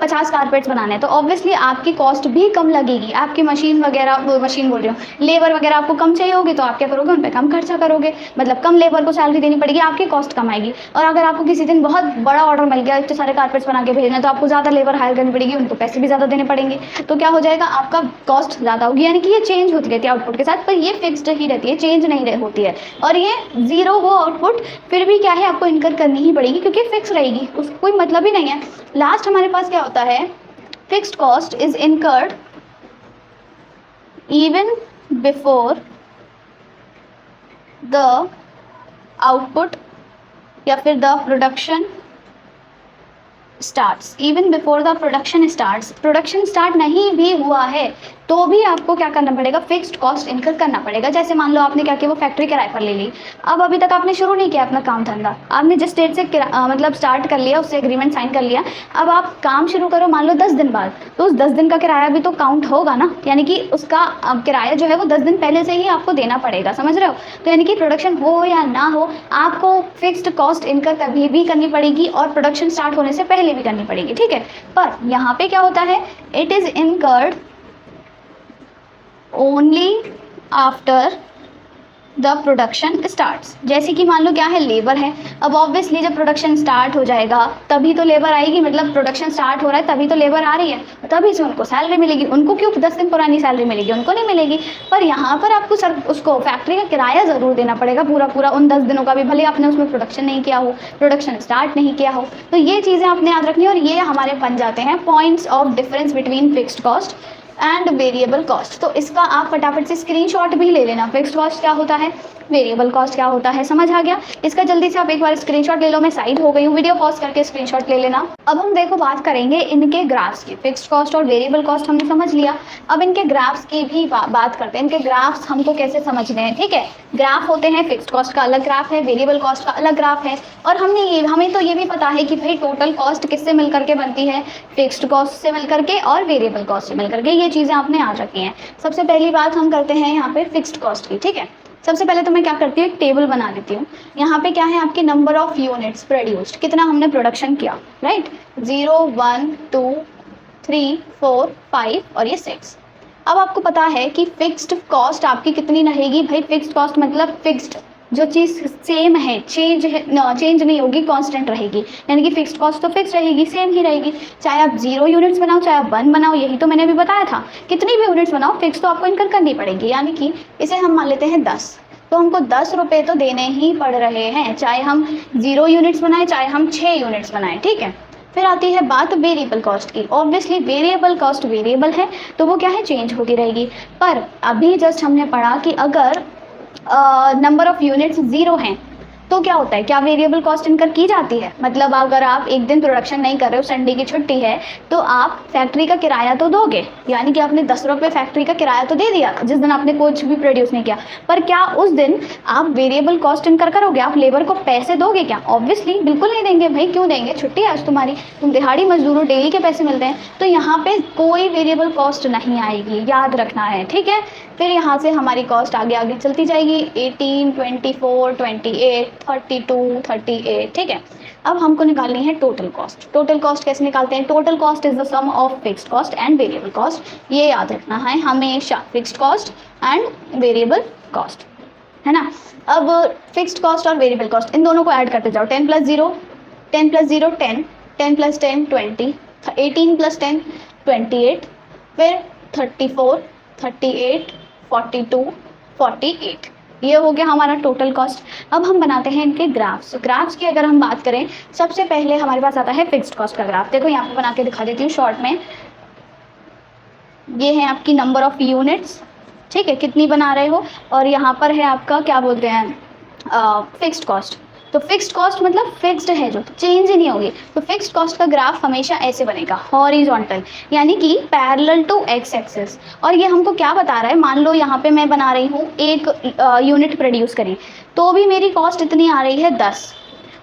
50 कारपेट्स बनाने हैं, तो ऑब्वियसली आपकी कॉस्ट भी कम लगेगी। आपकी मशीन वगैरह, मशीन बोल रही हूँ, लेबर वगैरह आपको कम चाहिए होगी, तो आप क्या करोगे, उन पर कम खर्चा करोगे, मतलब कम लेबर को सैलरी देनी पड़ेगी, आपकी कॉस्ट कम आएगी। और अगर आपको किसी दिन बहुत बड़ा ऑर्डर मिल गया, इतने सारे कारपेट्स बना के भेजना, तो आपको ज़्यादा लेबर हायर करनी पड़ेगी, उनको पैसे भी ज़्यादा देने पड़ेंगे, तो क्या हो जाएगा, आपका कॉस्ट ज़्यादा होगी। यानी कि ये चेंज होती रहती है आउटपुट के साथ, पर ये फिक्स्ड ही रहती है, चेंज नहीं होती है। और ये 0 हो आउटपुट, फिर भी क्या है, आपको इनकर करनी ही पड़ेगी, क्योंकि फिक्स रहेगी, उसका कोई मतलब ही नहीं है। लास्ट हमारे पास क्या होता है, fixed cost is incurred even before the output या फिर the production starts। even before the production starts, production start नहीं भी हुआ है तो भी आपको क्या करना पड़ेगा, फिक्स्ड कॉस्ट इनकर करना पड़ेगा। जैसे मान लो आपने क्या किया, वो फैक्ट्री किराए पर ले ली, अब अभी तक आपने शुरू नहीं किया अपना काम धंधा, आपने जिस डेट से मतलब स्टार्ट कर लिया, उससे एग्रीमेंट साइन कर लिया, अब आप काम शुरू करो मान लो 10 दिन बाद, तो उस 10 दिन का किराया भी तो काउंट होगा ना, यानी कि उसका किराया जो है वो 10 दिन पहले से ही आपको देना पड़ेगा, समझ रहे हो। तो यानी कि प्रोडक्शन हो या ना हो, आपको फिक्स्ड कॉस्ट इनकर कभी भी करनी पड़ेगी और प्रोडक्शन स्टार्ट होने से पहले भी करनी पड़ेगी, ठीक है। पर यहाँ पे क्या होता है, it is incurred only after the production starts. जैसे कि मान लो क्या है, लेबर है, अब ऑब्वियसली जब प्रोडक्शन स्टार्ट हो जाएगा तभी तो लेबर आएगी, मतलब प्रोडक्शन स्टार्ट हो रहा है तभी तो लेबर आ रही है, तभी से उनको सैलरी मिलेगी। उनको क्यों 10 दिन पुरानी सैलरी मिलेगी, उनको नहीं मिलेगी। पर यहाँ पर आपको उसको फैक्ट्री का किराया ज़रूर देना पड़ेगा पूरा उन 10 दिनों का भी, भले आपने उसमें प्रोडक्शन नहीं किया हो, प्रोडक्शन स्टार्ट नहीं किया हो। तो ये चीज़ें आपने याद रखनी है, और ये हमारे बन जाते हैं points of difference between fixed cost and variable cost. तो इसका आप फटाफट से स्क्रीनशॉट भी ले लेना। फिक्स्ड कॉस्ट क्या होता है, वेरिएबल कॉस्ट क्या होता है, समझ आ गया। इसका जल्दी से आप एक बार स्क्रीनशॉट ले लो। मैं साइड हो गई हूँ, वीडियो पॉज करके स्क्रीनशॉट ले लेना। अब हम देखो बात करेंगे इनके ग्राफ्स की। फिक्स्ड कॉस्ट और वेरिएबल कॉस्ट हमने समझ लिया, अब इनके ग्राफ्स की भी बात करते हैं। इनके ग्राफ्स हमको कैसे समझने हैं, ठीक है। ग्राफ होते हैं, फिक्स्ड कॉस्ट का अलग ग्राफ है, वेरिएबल कॉस्ट का अलग ग्राफ है। और हमें तो ये भी पता है कि भाई टोटल कॉस्ट किससे मिलकर के बनती है, फिक्स्ड कॉस्ट से मिलकर के और वेरिएबल कॉस्ट से मिलकर के। ये चीज़ें आपने याद रखी हैं। सबसे पहली बात हम करते हैं यहाँ पे फिक्स्ड कॉस्ट की, ठीक है। सबसे पहले तो मैं क्या करती हूँ, एक टेबल बना लेती हूँ। यहाँ पे क्या है आपके नंबर ऑफ यूनिट्स प्रोड्यूस्ड, कितना हमने प्रोडक्शन किया, राइट। 0 1 2 3 4 5 और ये 6। अब आपको पता है कि फिक्स्ड कॉस्ट आपकी कितनी रहेगी भाई। फिक्स्ड कॉस्ट मतलब फिक्स्ड, जो चीज़ सेम है, चेंज नहीं होगी, कांस्टेंट रहेगी। यानी कि फिक्स्ड कॉस्ट तो फिक्स रहेगी, सेम ही रहेगी, चाहे आप 0 यूनिट्स बनाओ चाहे आप 1 बनाओ। यही तो मैंने अभी बताया था, कितनी भी यूनिट्स बनाओ फिक्स तो आपको इनकर करनी पड़ेगी। यानी कि इसे हम मान लेते हैं 10, तो हमको 10 रुपये तो देने ही पड़ रहे हैं, चाहे हम 0 यूनिट्स बनाएं चाहे हम 6 यूनिट्स बनाएं, ठीक है। फिर आती है बात वेरिएबल कॉस्ट की। ऑब्वियसली वेरिएबल कॉस्ट वेरिएबल है तो वो क्या है, चेंज होती रहेगी। पर अभी जस्ट हमने पढ़ा कि अगर नंबर ऑफ यूनिट्स 0 हैं तो क्या होता है, क्या वेरिएबल कॉस्ट इनकर की जाती है। मतलब अगर आप एक दिन प्रोडक्शन नहीं कर रहे हो, संडे की छुट्टी है, तो आप फैक्ट्री का किराया तो दोगे। यानी कि आपने 10 रुपये फैक्ट्री का किराया तो दे दिया जिस दिन आपने कुछ भी प्रोड्यूस नहीं किया। पर क्या उस दिन आप वेरिएबल कॉस्ट इनकर करोगे, आप लेबर को पैसे दोगे क्या? ऑब्वियसली बिल्कुल नहीं देंगे भाई। क्यों देंगे, छुट्टी है आज तुम्हारी, तुम दिहाड़ी मजदूर हो, डेली के पैसे मिलते हैं। तो यहाँ पे कोई वेरिएबल कॉस्ट नहीं आएगी, याद रखना है, ठीक है। फिर यहाँ से हमारी कॉस्ट आगे आगे चलती जाएगी, 18 24 28 32 38, ठीक है। अब हमको निकालनी है टोटल कॉस्ट। टोटल कॉस्ट कैसे निकालते हैं, total cost is the sum of fixed cost and variable cost. ये याद रखना है हमेशा, fixed cost and variable cost, है ना। अब फिक्स्ड कॉस्ट और वेरिएबल कॉस्ट इन दोनों को ऐड करते जाओ। 10 + 0 10 + 0 10 10 + 10 20 18 + 10 28, फिर 34 38 42 48, ये हो गया हमारा टोटल कॉस्ट। अब हम बनाते हैं इनके ग्राफ्स। ग्राफ्स की अगर हम बात करें, सबसे पहले हमारे पास आता है फिक्स्ड कॉस्ट का ग्राफ। देखो यहाँ पे बना के दिखा देती हूँ शॉर्ट में। ये है आपकी नंबर ऑफ यूनिट्स, ठीक है, कितनी बना रहे हो, और यहाँ पर है आपका क्या बोलते हैं, फिक्स्ड कॉस्ट। तो फिक्स्ड कॉस्ट मतलब फिक्स्ड है, जो चेंज ही नहीं होगी। तो फिक्स्ड कॉस्ट का ग्राफ हमेशा ऐसे बनेगा, हॉरिजॉन्टल, यानी कि पैरेलल टू एक्स एक्सिस। और ये हमको क्या बता रहा है, मान लो यहाँ पे मैं बना रही हूँ एक यूनिट प्रोड्यूस करी, तो भी मेरी कॉस्ट इतनी आ रही है 10।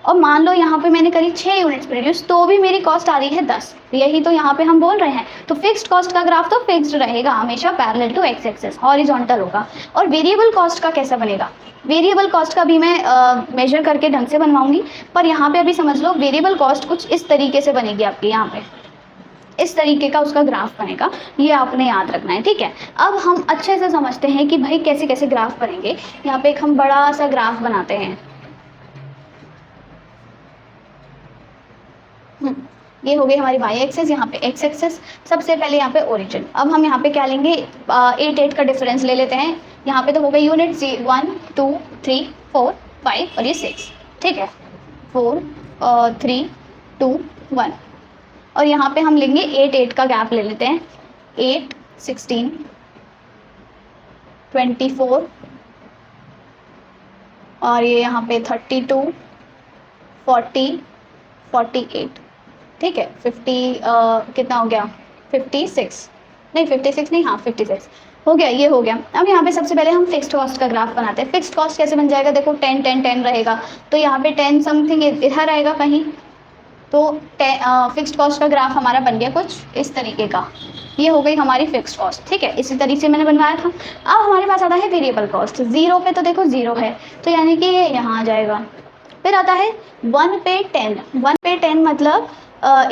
और मान लो यहाँ पे मैंने करी 6 यूनिट्स प्रोड्यूस, तो भी मेरी कॉस्ट आ रही है 10। यही तो यहाँ पे हम बोल रहे हैं। तो फिक्स्ड कॉस्ट का ग्राफ तो फिक्स्ड रहेगा हमेशा, parallel to x axis, horizontal होगा। और वेरिएबल कॉस्ट का कैसा बनेगा, वेरिएबल कॉस्ट का भी मैं मेजर करके ढंग से बनवाऊंगी। पर यहाँ पे अभी समझ लो, वेरिएबल कॉस्ट कुछ इस तरीके से बनेगी आपकी, यहाँ पे इस तरीके का उसका ग्राफ बनेगा, ये आपने याद रखना है, ठीक है। अब हम अच्छे से समझते हैं कि भाई कैसे कैसे ग्राफ बनेंगे। यहाँ पे एक हम बड़ा सा ग्राफ बनाते हैं। ये हो गई हमारी वाई एक्सेस, यहाँ पे एक्स एक्सेस। सबसे पहले यहाँ पे ओरिजिन। अब हम यहाँ पे क्या लेंगे, 8 8 का डिफरेंस ले लेते हैं। यहाँ पे तो हो गई यूनिट 1 2 3 4 5 और ये 6, ठीक है। 4 3 2 1, और यहाँ पे हम लेंगे 8 8 का गैप ले लेते हैं। 8 16 24 और ये यहाँ पे 32 40 48, ठीक है। 50 कितना हो गया, 56 नहीं 56 नहीं, हाँ 56 हो गया, ये हो गया। अब यहाँ पे सबसे पहले हम फिक्स्ड कॉस्ट का ग्राफ बनाते हैं। फिक्स्ड कॉस्ट कैसे बन जाएगा, देखो 10 10 10 रहेगा, तो यहाँ पे 10 समथिंग इधर आएगा कहीं, तो फिक्स्ड कॉस्ट का ग्राफ हमारा बन गया कुछ इस तरीके का। ये हो गई हमारी फिक्स्ड कॉस्ट, ठीक है। इसी तरीके से मैंने बनवाया था। अब हमारे पास आता है वेरिएबल कॉस्ट। 0 पे तो देखो 0 है, तो यानी कि ये यहाँ आ जाएगा। फिर आता है 1 पे 10। 1 पे 10 मतलब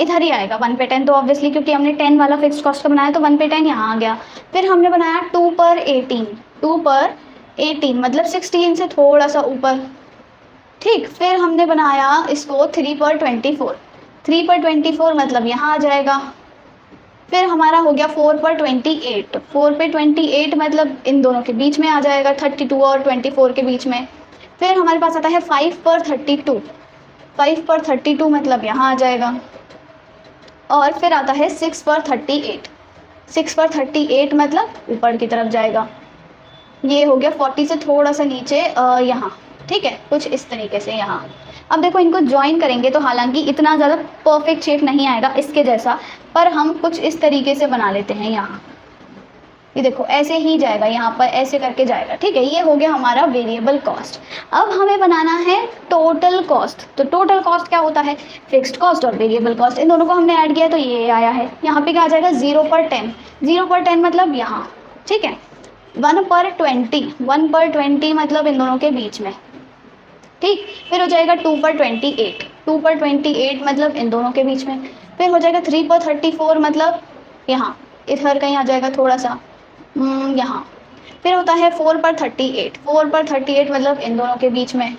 इधर ही आएगा 1 पे 10, तो ऑब्वियसली क्योंकि हमने 10 वाला फिक्स्ड कॉस्ट का बनाया तो 1 पे 10 यहाँ आ गया। फिर हमने बनाया 2 पर 18। 2 पर 18 मतलब 16 से थोड़ा सा ऊपर, ठीक। फिर हमने बनाया इसको 3 पर 24। 3 पर 24 मतलब यहाँ आ जाएगा। फिर हमारा हो गया 4 पर 28। 4 पे 28 मतलब इन दोनों के बीच में आ जाएगा, 32 और 24 के बीच में। फिर हमारे पास आता है 5 पर 32। 5 पर 32 मतलब यहाँ आ जाएगा। और फिर आता है 6 पर 38। 6 पर 38 मतलब ऊपर की तरफ जाएगा। ये हो गया 40 से थोड़ा सा नीचे यहाँ, ठीक है, कुछ इस तरीके से यहाँ। अब देखो इनको ज्वाइन करेंगे तो हालांकि इतना ज़्यादा परफेक्ट शेप नहीं आएगा इसके जैसा, पर हम कुछ इस तरीके से बना लेते हैं यहाँ। ये देखो ऐसे ही जाएगा, यहाँ पर ऐसे करके जाएगा, ठीक है। ये हो गया हमारा वेरिएबल कॉस्ट। अब हमें बनाना है टोटल कॉस्ट। तो टोटल कॉस्ट क्या होता है, फिक्स्ड कॉस्ट और वेरिएबल कॉस्ट, इन दोनों को हमने ऐड किया तो ये आया है। यहाँ पे क्या आ जाएगा 0 पर 10, 0 पर 10 मतलब यहाँ, ठीक है। 1 पर 20, 1 पर 20 मतलब इन दोनों के बीच में, ठीक। फिर हो जाएगा 2 पर 28, 2 पर 28 मतलब इन दोनों के बीच में। फिर हो जाएगा 3 पर 34 मतलब यहाँ, इधर कहीं आ जाएगा थोड़ा सा यहाँ। फिर होता है 4 पर 38, 4 पर 38 मतलब इन दोनों के बीच में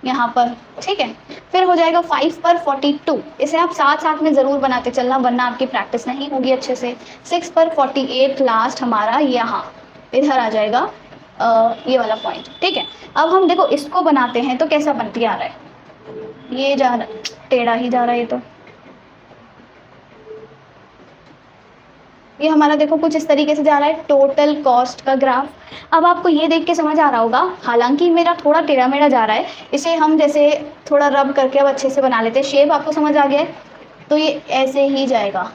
यहाँ पर, ठीक है। फिर हो जाएगा 5 पर 42, इसे आप साथ साथ में ज़रूर बनाते चलना वरना आपकी प्रैक्टिस नहीं होगी अच्छे से। 6 पर 48 लास्ट हमारा यहाँ इधर आ जाएगा ये वाला पॉइंट, ठीक है। अब हम देखो इसको बनाते हैं तो कैसा बनती आ रहा है, ये जा रहा टेढ़ा ही जा रहा है। ये हमारा देखो कुछ इस तरीके से जा रहा है टोटल कॉस्ट का ग्राफ। अब आपको ये देख के समझ आ रहा होगा, हालांकि मेरा थोड़ा टेढ़ा मेढ़ा जा रहा है, इसे हम जैसे थोड़ा रब करके अब अच्छे से बना लेते हैं। शेप आपको समझ आ गया है, तो ये ऐसे ही जाएगा,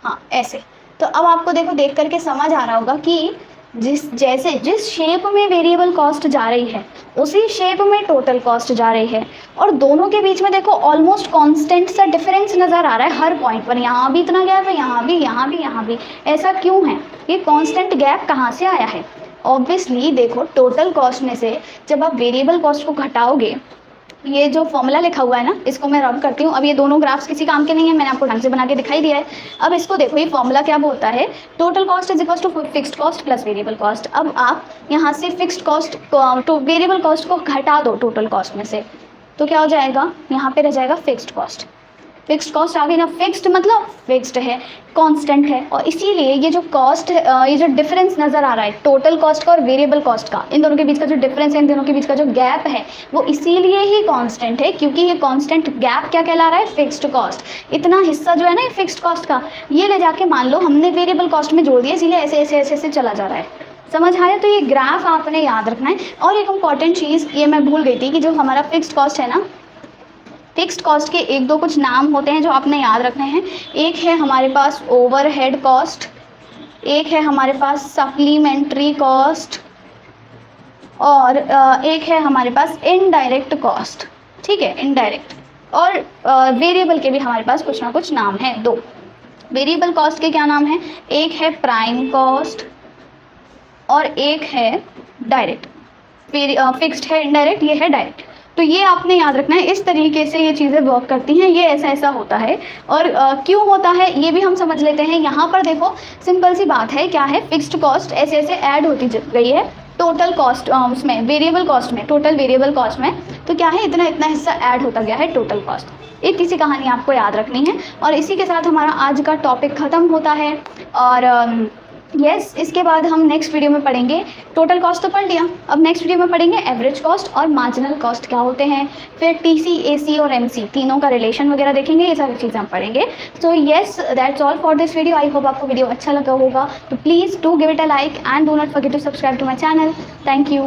हाँ ऐसे। तो अब आपको देखो देख करके समझ आ रहा होगा कि जिस शेप में वेरिएबल कॉस्ट जा रही है उसी शेप में टोटल कॉस्ट जा रही है, और दोनों के बीच में देखो ऑलमोस्ट कांस्टेंट सा डिफरेंस नज़र आ रहा है हर पॉइंट पर। यहाँ भी इतना गैप है, यहाँ भी, यहाँ भी, यहाँ भी। ऐसा क्यों है, ये कांस्टेंट गैप कहाँ से आया है? ऑब्वियसली देखो टोटल कॉस्ट में से जब आप वेरिएबल कॉस्ट को घटाओगे, ये जो फॉर्मूला लिखा हुआ है ना, इसको मैं रब करती हूँ। अब ये दोनों ग्राफ्स किसी काम के नहीं है, मैंने आपको ढंग से बना के दिखाई दिया है। अब इसको देखो, ये फॉर्मूला क्या बोलता है, total cost is equal to fixed cost plus variable cost. अब आप यहाँ से फिक्स्ड कॉस्ट तो वेरिएबल कॉस्ट को घटा दो टोटल कॉस्ट में से, तो क्या हो जाएगा, यहाँ पे रह जाएगा फिक्स्ड कॉस्ट। फिक्स्ड कॉस्ट आ गई ना, फिक्स्ड मतलब फिक्स्ड है, कांस्टेंट है, और इसीलिए ये जो कॉस्ट ये जो डिफरेंस नज़र आ रहा है टोटल कॉस्ट का और वेरिएबल कॉस्ट का, इन दोनों के बीच का जो डिफरेंस है, इन दोनों के बीच का जो गैप है, वो इसीलिए ही कांस्टेंट है, क्योंकि ये कांस्टेंट गैप क्या कहला रहा है, फिक्स्ड कॉस्ट। इतना हिस्सा जो है ना फिक्स्ड कॉस्ट का, ये ले जाके मान लो हमने वेरिएबल कॉस्ट में जोड़ दिया, इसीलिए ऐसे ऐसे ऐसे ऐसे चला जा रहा है। समझ आया? तो ये ग्राफ आपने याद रखना है। और एक इम्पॉर्टेंट चीज़ ये मैं भूल गई थी कि जो हमारा फिक्स्ड कॉस्ट है ना, फिक्स्ड कॉस्ट के एक दो कुछ नाम होते हैं जो आपने याद रखने हैं। एक है हमारे पास ओवरहेड कॉस्ट, एक है हमारे पास सप्लीमेंट्री कॉस्ट, और एक है हमारे पास इनडायरेक्ट कॉस्ट, ठीक है, इनडायरेक्ट। और वेरिएबल के भी हमारे पास कुछ ना कुछ नाम हैं, दो। वेरिएबल कॉस्ट के क्या नाम हैं, एक है प्राइम कॉस्ट और एक है डायरेक्ट। फिक्स्ड है इनडायरेक्ट, ये है डायरेक्ट। तो ये आपने याद रखना है, इस तरीके से ये चीज़ें वर्क करती हैं, ये ऐसा ऐसा होता है। और क्यों होता है ये भी हम समझ लेते हैं। यहाँ पर देखो सिंपल सी बात है, क्या है, फिक्स्ड कॉस्ट ऐसे ऐसे ऐड होती गई है टोटल कॉस्ट उसमें, वेरिएबल कॉस्ट में, टोटल वेरिएबल कॉस्ट में। तो क्या है, इतना इतना हिस्सा ऐड होता गया है टोटल कॉस्ट। इतनी सी कहानी आपको याद रखनी है। और इसी के साथ हमारा आज का टॉपिक ख़त्म होता है। और यस, इसके बाद हम नेक्स्ट वीडियो में पढ़ेंगे, टोटल कॉस्ट तो पढ़ लिया, अब नेक्स्ट वीडियो में पढ़ेंगे एवरेज कॉस्ट और मार्जिनल कॉस्ट क्या होते हैं, फिर टीसी, एसी और एमसी तीनों का रिलेशन वगैरह देखेंगे, ये सारी चीज़ें हम पढ़ेंगे। So yes, that's all for this video. I hope आपको वीडियो अच्छा लगा होगा, तो please do give it a like and do not forget to subscribe to my channel. Thank you.